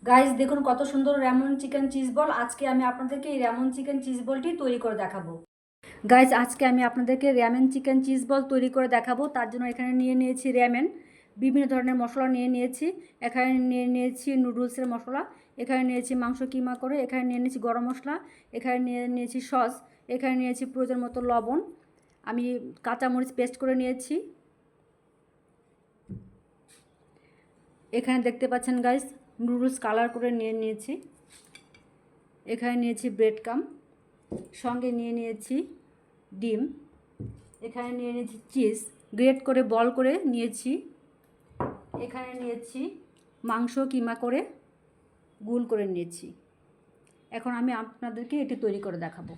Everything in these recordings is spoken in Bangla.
গাইস দেখুন কত সুন্দর রেমন চিকেন চিজ বল। আজকে আমি আপনাদেরকে এই রেমন চিকেন চিজ বলটি তৈরি করে দেখাবো। গাইস আজকে আমি আপনাদেরকে রেমন চিকেন চিজ বল তৈরি করে দেখাবো। তার জন্য এখানে নিয়ে নিয়েছি রেমেন, বিভিন্ন ধরনের মশলা নিয়ে নিয়েছি। এখানে নিয়ে নিয়েছি নুডলসের মশলা, এখানে নিয়েছি মাংস কিমা করে, এখানে নিয়ে নিয়েছি গরম মশলা, এখানে নিয়ে নিয়েছি সস, এখানে নিয়েছি প্রয়োজন মতো লবণ। আমি কাঁচামরিচ পেস্ট করে নিয়েছি। এখানে দেখতে পাচ্ছেন গাইস নুডলস কালার করে নিয়ে নিয়েছি। এখানে নিয়েছি ব্রেড কাম, সঙ্গে নিয়ে নিয়েছি ডিম, এখানে নিয়ে নিয়েছি চিজ গ্রেট করে বল করে নিয়েছি, এখানে নিয়েছি মাংস কিমা করে গুল করে নিয়েছি। এখন আমি আপনাদেরকে এটি তৈরি করে দেখাবো।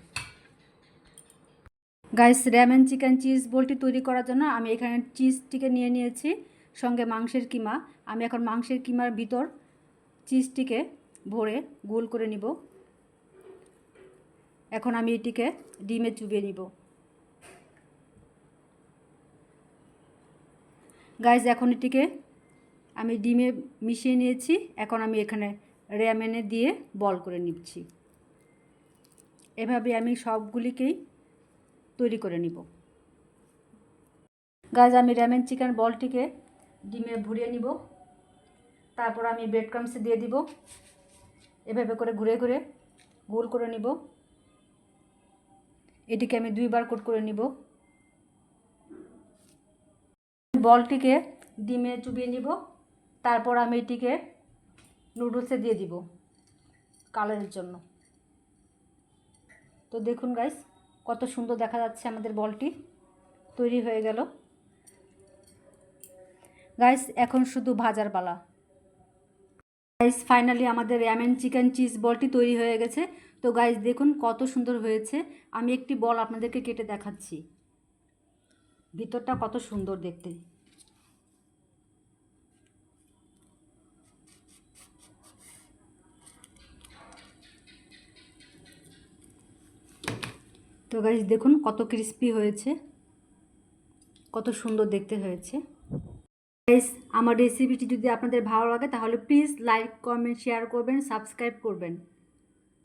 গাইস রেমন চিকেন চিজ বলটি তৈরি করার জন্য আমি এখানে চিজটিকে নিয়ে নিয়েছি, সঙ্গে মাংসের কিমা। আমি এখন মাংসের কিমার ভিতর চিজটিকে ভরে গোল করে নিব। এখন আমি এটিকে ডিমে চুবিয়ে নিব। গাইস এখন এটিকে আমি ডিমে মিশিয়ে নিয়েছি। এখন আমি এখানে রেমেনে দিয়ে বল করে নিচ্ছি। এভাবে আমি সবগুলিকেই তৈরি করে নিব। গাইস আমি রেমেন চিকেন বলটিকে ডিমে ভরিয়ে নিব। তারপর আমি ব্রেড ক্রাম্বস দিয়ে দিব। এভাবে করে ঘুরে ঘুরে গোল করে নিব। এটিকে আমি দুইবার কোট করে নিব। বলটিকে ডিমে চুবিয়ে নিব। তারপর আমি এটিকে নুডলসে দিয়ে দিব কালারের জন্য। তো দেখুন গাইস কত সুন্দর দেখা যাচ্ছে আমাদের বলটি তৈরি হয়ে গেল। গাইস এখন শুধু ভাজার পালা। গাইস ফাইনালি আমাদের রেমন চিকেন চিজ বলটি তৈরি হয়ে গেছে। তো গাইস দেখুন কত সুন্দর হয়েছে। আমি একটি বল আপনাদেরকে কেটে দেখাচ্ছি, ভিতরটা কত সুন্দর দেখতে। তো গাইস দেখুন কত ক্রিস্পি হয়েছে, কত সুন্দর দেখতে হয়েছে। গাইস আমার রেসিপিটি যদি আপনাদের ভালো লাগে তাহলে প্লিজ লাইক কমেন্ট শেয়ার করবেন, সাবস্ক্রাইব করবেন।